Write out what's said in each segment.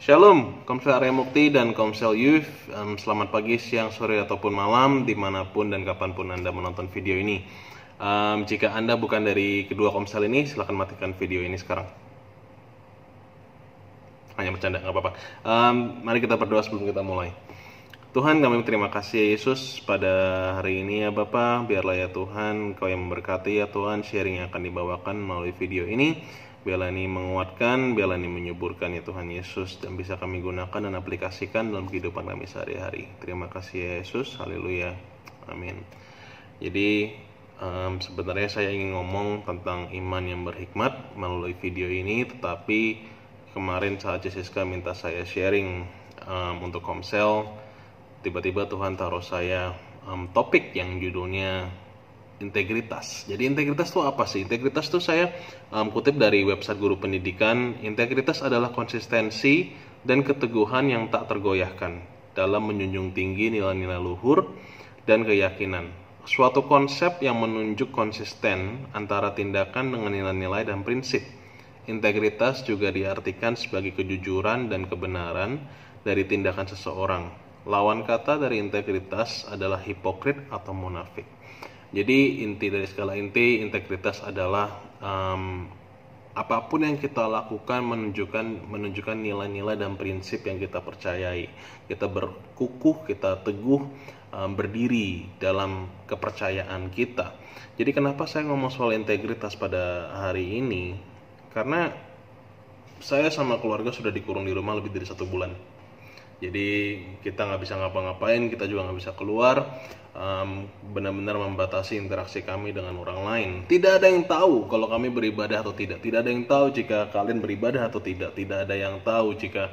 Shalom, Komsel Arya Mukti dan Komsel Youth. Selamat pagi, siang, sore, ataupun malam, dimanapun dan kapanpun Anda menonton video ini. Jika Anda bukan dari kedua Komsel ini, silahkan matikan video ini sekarang. Hanya bercanda, nggak apa-apa. Mari kita berdoa sebelum kita mulai. Tuhan, kami terima kasih Yesus pada hari ini ya Bapa. Biarlah ya Tuhan, Kau yang memberkati ya Tuhan, sharing yang akan dibawakan melalui video ini. Biarlah ini menguatkan, biarlah ini menyuburkan ya Tuhan Yesus, dan bisa kami gunakan dan aplikasikan dalam kehidupan kami sehari-hari. Terima kasih ya Yesus, haleluya, amin. Jadi sebenarnya saya ingin ngomong tentang iman yang berhikmat melalui video ini, tetapi kemarin saat Jessica minta saya sharing untuk Komsel, tiba-tiba Tuhan taruh saya topik yang judulnya integritas. Jadi integritas itu apa sih? Integritas itu saya kutip dari website Guru Pendidikan. Integritas adalah konsistensi dan keteguhan yang tak tergoyahkan dalam menjunjung tinggi nilai-nilai luhur dan keyakinan. Suatu konsep yang menunjuk konsisten antara tindakan dengan nilai-nilai dan prinsip. Integritas juga diartikan sebagai kejujuran dan kebenaran dari tindakan seseorang. Lawan kata dari integritas adalah hipokrit atau munafik. Jadi inti dari segala inti, integritas adalah apapun yang kita lakukan menunjukkan nilai-nilai dan prinsip yang kita percayai. Kita berkukuh, kita teguh, berdiri dalam kepercayaan kita. Jadi kenapa saya ngomong soal integritas pada hari ini? Karena saya sama keluarga sudah dikurung di rumah lebih dari 1 bulan. Jadi kita nggak bisa ngapa-ngapain, kita juga nggak bisa keluar, benar-benar membatasi interaksi kami dengan orang lain. Tidak ada yang tahu kalau kami beribadah atau tidak. Tidak ada yang tahu jika kalian beribadah atau tidak. Tidak ada yang tahu jika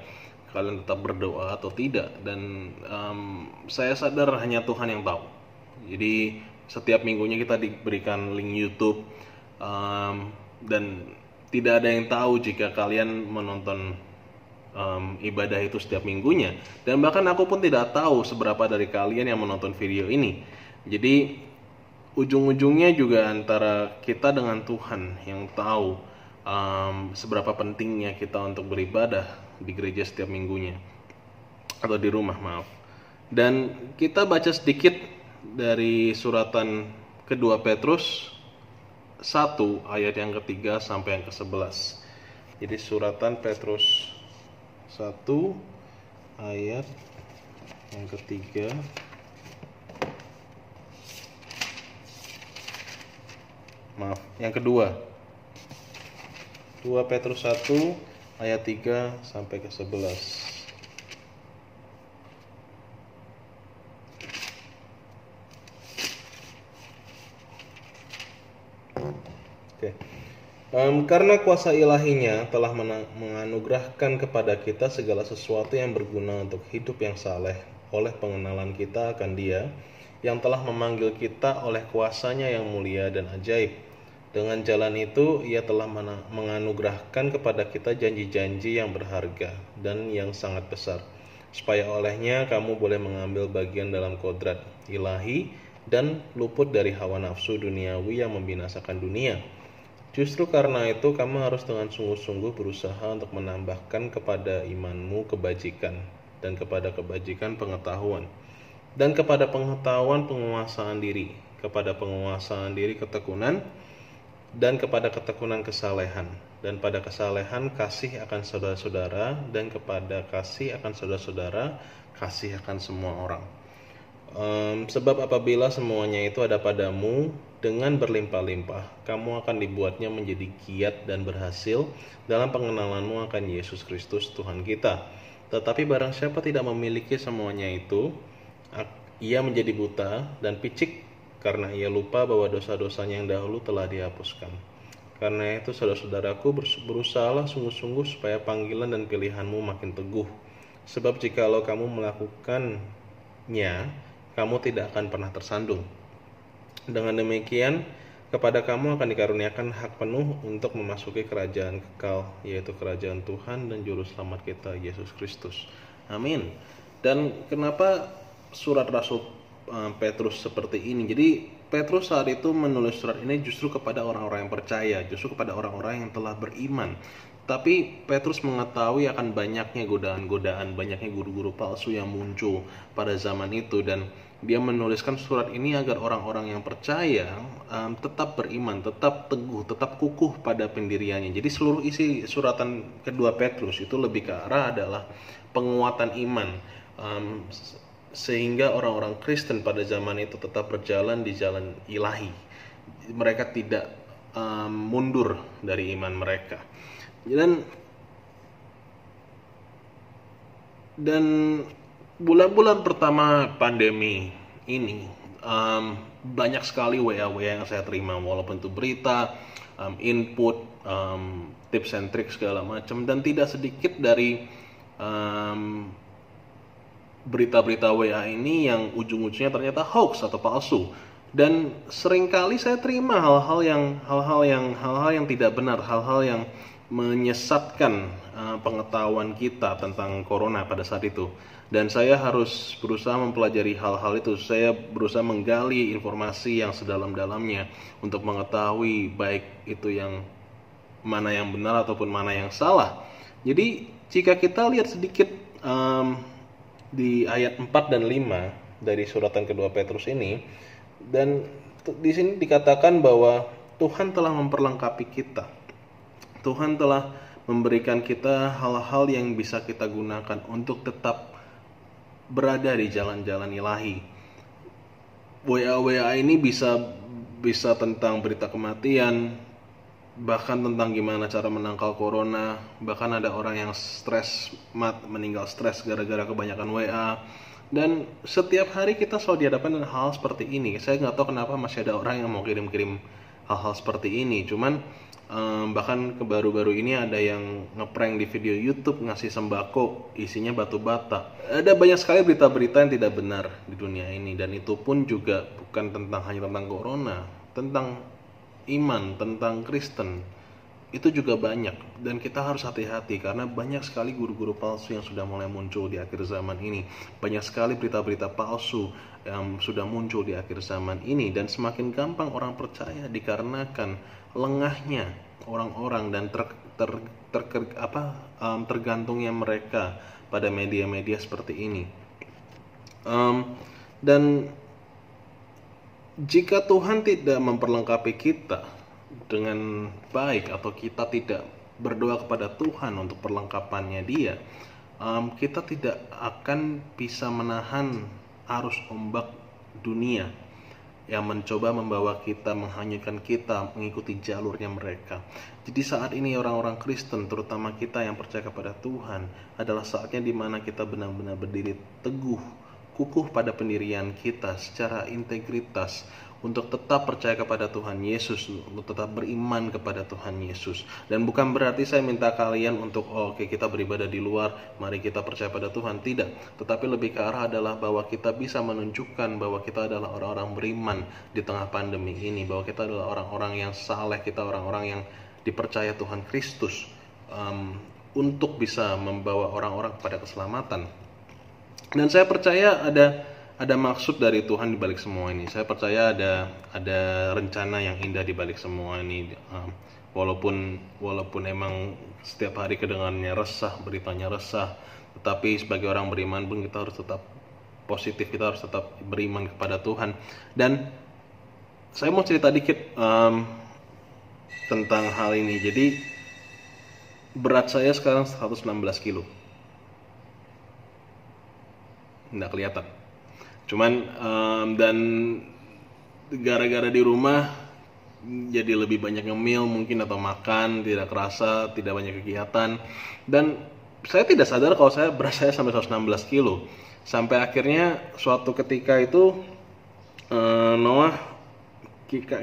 kalian tetap berdoa atau tidak. Dan saya sadar hanya Tuhan yang tahu. Jadi setiap minggunya kita diberikan link YouTube, dan tidak ada yang tahu jika kalian menonton ibadah itu setiap minggunya, dan bahkan aku pun tidak tahu seberapa dari kalian yang menonton video ini. Jadi ujung-ujungnya juga antara kita dengan Tuhan yang tahu seberapa pentingnya kita untuk beribadah di gereja setiap minggunya atau di rumah, maaf. Dan kita baca sedikit dari suratan kedua Petrus 1 ayat yang ketiga sampai yang ke-11. Jadi suratan Petrus 1 ayat yang ketiga yang kedua, 2 Petrus 1 ayat 3 sampai ke 11. Oke. Karena kuasa ilahinya telah menganugerahkan kepada kita segala sesuatu yang berguna untuk hidup yang saleh oleh pengenalan kita akan Dia yang telah memanggil kita oleh kuasanya yang mulia dan ajaib. Dengan jalan itu Ia telah menganugerahkan kepada kita janji-janji yang berharga dan yang sangat besar, supaya olehnya kamu boleh mengambil bagian dalam kodrat ilahi dan luput dari hawa nafsu duniawi yang membinasakan dunia. Justru karena itu kamu harus dengan sungguh-sungguh berusaha untuk menambahkan kepada imanmu kebajikan, dan kepada kebajikan pengetahuan, dan kepada pengetahuan penguasaan diri, kepada penguasaan diri ketekunan, dan kepada ketekunan kesalehan, dan pada kesalehan kasih akan saudara-saudara, dan kepada kasih akan saudara-saudara kasih akan semua orang. Sebab apabila semuanya itu ada padamu dengan berlimpah-limpah, kamu akan dibuatnya menjadi giat dan berhasil dalam pengenalanmu akan Yesus Kristus Tuhan kita. Tetapi barang siapa tidak memiliki semuanya itu, ia menjadi buta dan picik karena ia lupa bahwa dosa-dosanya yang dahulu telah dihapuskan. Karena itu saudara-saudaraku, berusahalah sungguh-sungguh supaya panggilan dan pilihanmu makin teguh. Sebab jikalau kamu melakukannya, kamu tidak akan pernah tersandung. Dengan demikian, kepada kamu akan dikaruniakan hak penuh untuk memasuki kerajaan kekal, yaitu kerajaan Tuhan dan Juru Selamat kita, Yesus Kristus. Amin. Dan kenapa surat Rasul Petrus seperti ini? Jadi Petrus saat itu menulis surat ini justru kepada orang-orang yang percaya, justru kepada orang-orang yang telah beriman. Tetapi Petrus mengetahui akan banyaknya godaan-godaan, banyaknya guru-guru palsu yang muncul pada zaman itu, dan dia menuliskan surat ini agar orang-orang yang percaya tetap beriman, tetap teguh, tetap kukuh pada pendiriannya. Jadi seluruh isi suratan kedua Petrus itu lebih ke arah adalah penguatan iman, sehingga orang-orang Kristen pada zaman itu tetap berjalan di jalan ilahi. Mereka tidak mundur dari iman mereka. Dan bulan-bulan pertama pandemi ini banyak sekali WA yang saya terima, walaupun itu berita, input, tips and tricks segala macam, dan tidak sedikit dari berita-berita WA ini yang ujung-ujungnya ternyata hoax atau palsu. Dan seringkali saya terima hal-hal yang tidak benar, hal-hal yang menyesatkan pengetahuan kita tentang corona pada saat itu. Dan saya harus berusaha mempelajari hal-hal itu. Saya berusaha menggali informasi yang sedalam-dalamnya untuk mengetahui baik itu yang mana yang benar ataupun mana yang salah. Jadi jika kita lihat sedikit di ayat 4 dan 5 dari suratan kedua Petrus ini, dan di sini dikatakan bahwa Tuhan telah memperlengkapi kita. Tuhan telah memberikan kita hal-hal yang bisa kita gunakan untuk tetap berada di jalan-jalan ilahi. WA ini bisa tentang berita kematian, bahkan tentang gimana cara menangkal corona, bahkan ada orang yang meninggal stres gara-gara kebanyakan WA. Dan setiap hari kita selalu dihadapkan dengan hal seperti ini. Saya nggak tahu kenapa masih ada orang yang mau kirim-kirim hal-hal seperti ini. Cuman bahkan baru-baru ini ada yang ngeprank di video YouTube ngasih sembako isinya batu bata. Ada banyak sekali berita-berita yang tidak benar di dunia ini, dan itu pun juga bukan hanya tentang corona, tentang iman, tentang Kristen. Itu juga banyak, dan kita harus hati-hati karena banyak sekali guru-guru palsu yang sudah mulai muncul di akhir zaman ini. Banyak sekali berita-berita palsu yang sudah muncul di akhir zaman ini, dan semakin gampang orang percaya dikarenakan lengahnya orang-orang dan tergantungnya mereka pada media-media seperti ini. Dan jika Tuhan tidak memperlengkapi kita dengan baik, atau kita tidak berdoa kepada Tuhan untuk perlengkapannya Dia, kita tidak akan bisa menahan arus ombak dunia yang mencoba membawa kita, menghanyutkan kita mengikuti jalurnya mereka. Jadi saat ini orang-orang Kristen, terutama kita yang percaya kepada Tuhan, adalah saatnya di mana kita benar-benar berdiri teguh, kukuh pada pendirian kita secara integritas, untuk tetap percaya kepada Tuhan Yesus, untuk tetap beriman kepada Tuhan Yesus. Dan bukan berarti saya minta kalian untuk oke, kita beribadah di luar, mari kita percaya pada Tuhan, tidak. Tetapi lebih ke arah adalah bahwa kita bisa menunjukkan bahwa kita adalah orang-orang beriman di tengah pandemi ini, bahwa kita adalah orang-orang yang saleh, kita orang-orang yang dipercaya Tuhan Kristus untuk bisa membawa orang-orang kepada keselamatan. Dan saya percaya ada maksud dari Tuhan di balik semua ini. Saya percaya ada rencana yang indah di balik semua ini. Walaupun emang setiap hari kedengarannya resah, beritanya resah, tetapi sebagai orang beriman pun kita harus tetap positif, kita harus tetap beriman kepada Tuhan. Dan saya mau cerita dikit tentang hal ini. Jadi berat saya sekarang 116 kilo. Nggak kelihatan. Cuman dan gara-gara di rumah jadi lebih banyak ngemil mungkin, atau makan tidak kerasa, tidak banyak kegiatan, dan saya tidak sadar kalau berat saya sampai 116 kilo. Sampai akhirnya suatu ketika itu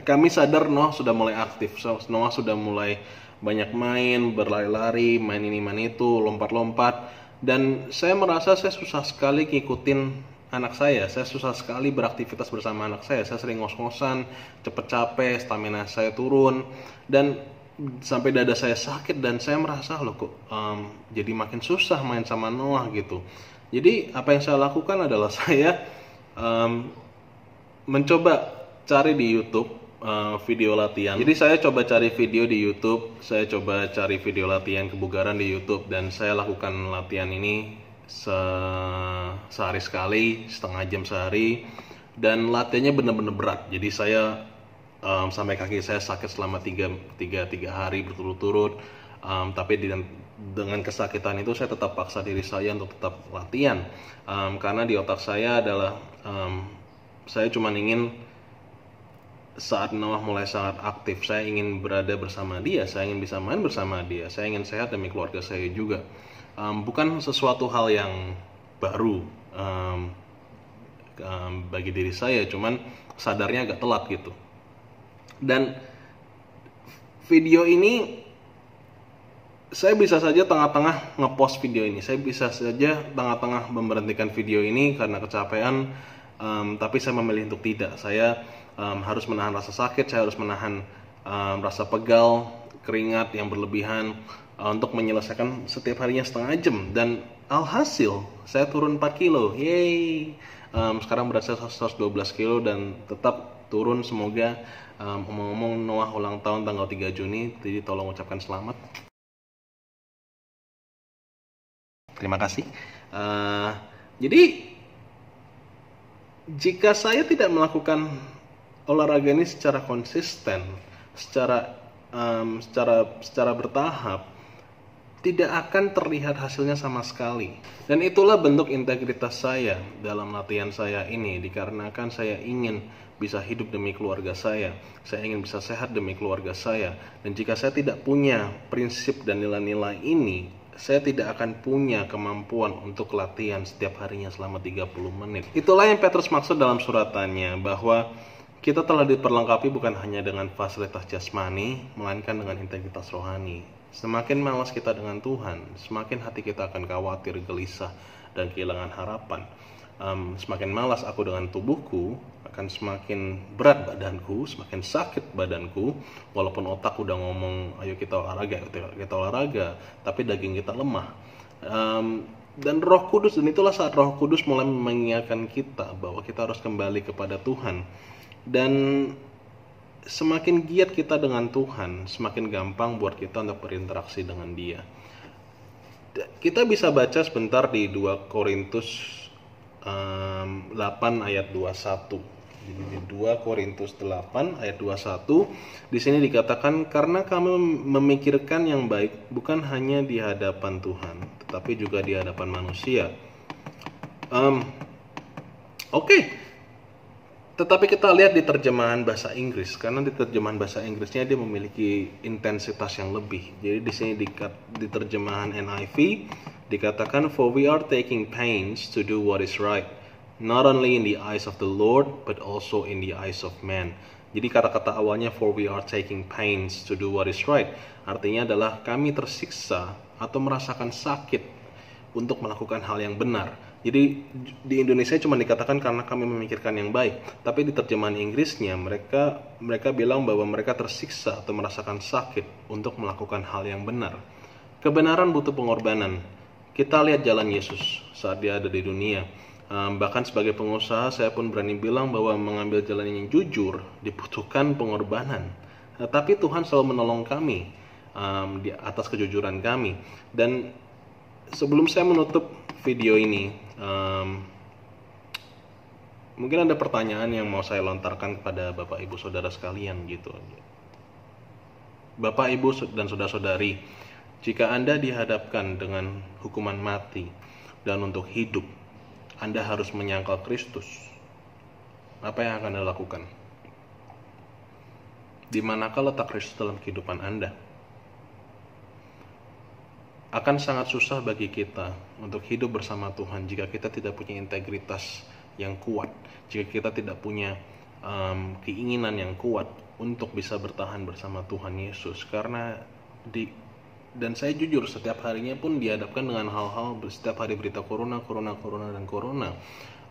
kami sadar Noah sudah mulai aktif. Noah sudah mulai banyak main, berlari-lari, main ini main itu, lompat-lompat, dan saya merasa saya susah sekali ngikutin anak saya susah sekali beraktivitas bersama anak saya sering ngos-ngosan, cepet capek, stamina saya turun, dan sampai dada saya sakit, dan saya merasa loh kok jadi makin susah main sama Noah gitu. Jadi apa yang saya lakukan adalah saya mencoba cari di YouTube video latihan. Jadi saya coba cari video di YouTube, saya coba cari video latihan kebugaran di YouTube, dan saya lakukan latihan ini sehari sekali, setengah jam sehari, dan latihannya benar-benar berat. Jadi saya sampai kaki saya sakit selama tiga hari berturut-turut, tapi dengan kesakitan itu saya tetap paksa diri saya untuk tetap latihan, karena di otak saya adalah saya cuma ingin saat Noah mulai sangat aktif, saya ingin berada bersama dia, saya ingin bisa main bersama dia, saya ingin sehat demi keluarga saya juga. Bukan sesuatu hal yang baru bagi diri saya, cuman sadarnya agak telat gitu. Dan video ini saya bisa saja tengah-tengah ngepost video ini, saya bisa saja tengah-tengah memberhentikan video ini karena kecapean, tapi saya memilih untuk tidak. Saya harus menahan rasa sakit, saya harus menahan rasa pegal, keringat yang berlebihan untuk menyelesaikan setiap harinya setengah jam. Dan alhasil saya turun 4 kilo, yeay. Sekarang berat saya 112 kilo dan tetap turun. Semoga ngomong-ngomong, Noah ulang tahun tanggal 3 Juni, jadi tolong ucapkan selamat. Terima kasih. Jadi jika saya tidak melakukan olahraga ini secara konsisten, secara bertahap, tidak akan terlihat hasilnya sama sekali. Dan itulah bentuk integritas saya dalam latihan saya ini, dikarenakan saya ingin bisa hidup demi keluarga saya ingin bisa sehat demi keluarga saya. Dan jika saya tidak punya prinsip dan nilai-nilai ini, saya tidak akan punya kemampuan untuk latihan setiap harinya selama 30 menit. Itulah yang Petrus maksud dalam suratannya, bahwa kita telah diperlengkapi bukan hanya dengan fasilitas jasmani, melainkan dengan integritas rohani. Semakin malas kita dengan Tuhan, semakin hati kita akan khawatir, gelisah, dan kehilangan harapan. Semakin malas aku dengan tubuhku, akan semakin berat badanku, semakin sakit badanku. Walaupun otak udah ngomong, ayo kita olahraga, tapi daging kita lemah. Dan Roh Kudus, dan itulah saat Roh Kudus mulai mengingatkan kita bahwa kita harus kembali kepada Tuhan. Dan semakin giat kita dengan Tuhan, semakin gampang buat kita untuk berinteraksi dengan Dia. Kita bisa baca sebentar di 2 Korintus 8 ayat 21. Jadi di 2 Korintus 8 ayat 21, di sini dikatakan, karena kami memikirkan yang baik bukan hanya di hadapan Tuhan, tetapi juga di hadapan manusia. Tetapi kita lihat di terjemahan bahasa Inggris, karena di terjemahan bahasa Inggrisnya dia memiliki intensitas yang lebih. Jadi di sini di terjemahan NIV dikatakan, for we are taking pains to do what is right, not only in the eyes of the Lord, but also in the eyes of man. Jadi kata-kata awalnya, for we are taking pains to do what is right, artinya adalah kami tersiksa atau merasakan sakit untuk melakukan hal yang benar. Jadi di Indonesia cuma dikatakan karena kami memikirkan yang baik, tapi di terjemahan Inggrisnya mereka bilang bahwa mereka tersiksa atau merasakan sakit untuk melakukan hal yang benar. Kebenaran butuh pengorbanan. Kita lihat jalan Yesus saat dia ada di dunia. Bahkan sebagai pengusaha, saya pun berani bilang bahwa mengambil jalan yang jujur dibutuhkan pengorbanan. Tapi Tuhan selalu menolong kami di atas kejujuran kami. Dan sebelum saya menutup video ini, mungkin ada pertanyaan yang mau saya lontarkan kepada Bapak Ibu Saudara sekalian gitu. Bapak Ibu dan saudara-saudari, jika Anda dihadapkan dengan hukuman mati dan untuk hidup, Anda harus menyangkal Kristus. Apa yang akan Anda lakukan? Di manakah letak Kristus dalam kehidupan Anda? Akan sangat susah bagi kita untuk hidup bersama Tuhan jika kita tidak punya integritas yang kuat, jika kita tidak punya keinginan yang kuat untuk bisa bertahan bersama Tuhan Yesus. Karena dan saya jujur, setiap harinya pun dihadapkan dengan hal-hal, setiap hari berita corona.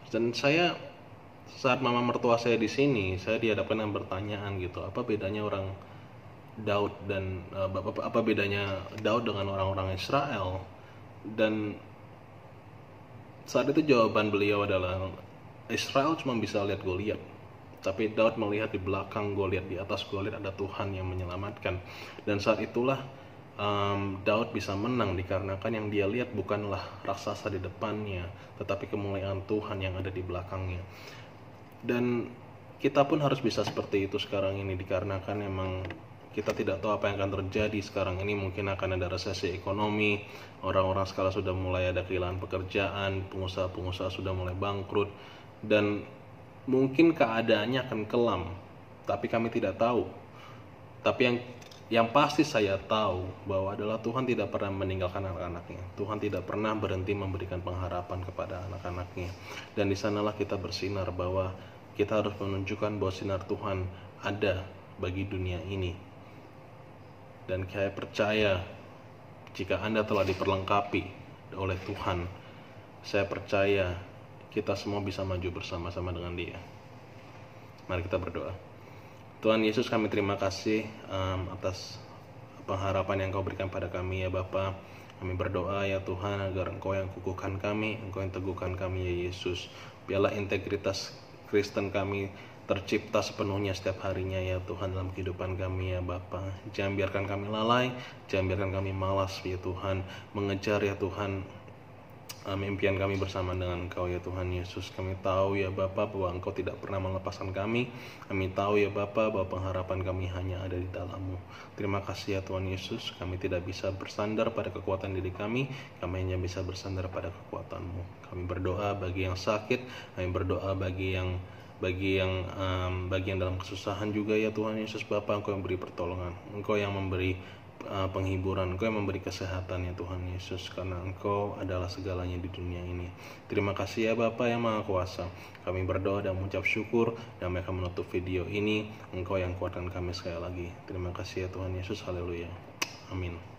Dan saya, saat mama mertua saya di sini, saya dihadapkan dengan pertanyaan gitu, apa bedanya orang Daud dan apa bedanya Daud dengan orang-orang Israel? Dan saat itu jawaban beliau adalah, Israel cuma bisa lihat Goliat, Tapi Daud melihat di belakang, gue lihat di atas, gue lihat ada Tuhan yang menyelamatkan. Dan saat itulah Daud bisa menang, dikarenakan yang dia lihat bukanlah raksasa di depannya, tetapi kemuliaan Tuhan yang ada di belakangnya. Dan kita pun harus bisa seperti itu sekarang ini, dikarenakan memang kita tidak tahu apa yang akan terjadi sekarang ini. Mungkin akan ada resesi ekonomi, orang-orang sekarang sudah mulai ada kehilangan pekerjaan, pengusaha-pengusaha sudah mulai bangkrut, dan mungkin keadaannya akan kelam, tapi kami tidak tahu. Tapi yang pasti saya tahu bahwa adalah Tuhan tidak pernah meninggalkan anak-anaknya. Tuhan tidak pernah berhenti memberikan pengharapan kepada anak-anaknya. Dan di sanalah kita bersinar, bahwa kita harus menunjukkan bahwa sinar Tuhan ada bagi dunia ini. Dan saya percaya jika Anda telah diperlengkapi oleh Tuhan, saya percaya kita semua bisa maju bersama-sama dengan Dia. Mari kita berdoa. Tuhan Yesus, kami terima kasih atas pengharapan yang Kau berikan pada kami ya Bapa. Kami berdoa ya Tuhan, agar Engkau yang kukuhkan kami, Engkau yang teguhkan kami ya Yesus. Biarlah integritas Kristen kami tercipta sepenuhnya setiap harinya ya Tuhan dalam kehidupan kami ya Bapa. Jangan biarkan kami lalai, jangan biarkan kami malas ya Tuhan, mengejar ya Tuhan impian kami bersama dengan Engkau ya Tuhan Yesus. Kami tahu ya Bapa bahwa Engkau tidak pernah melepaskan kami. Kami tahu ya Bapa bahwa pengharapan kami hanya ada di dalam-Mu. Terima kasih ya Tuhan Yesus. Kami tidak bisa bersandar pada kekuatan diri kami hanya bisa bersandar pada kekuatan-Mu. Kami berdoa bagi yang sakit, kami berdoa bagi yang dalam kesusahan juga ya Tuhan Yesus. Bapa, Engkau yang beri pertolongan, Engkau yang memberi penghiburan, Engkau yang memberi kesehatan ya Tuhan Yesus, karena Engkau adalah segalanya di dunia ini. Terima kasih ya Bapa yang Maha Kuasa. Kami berdoa dan mengucap syukur, dan mereka menutup video ini. Engkau yang kuatkan kami sekali lagi. Terima kasih ya Tuhan Yesus. Haleluya. Amin.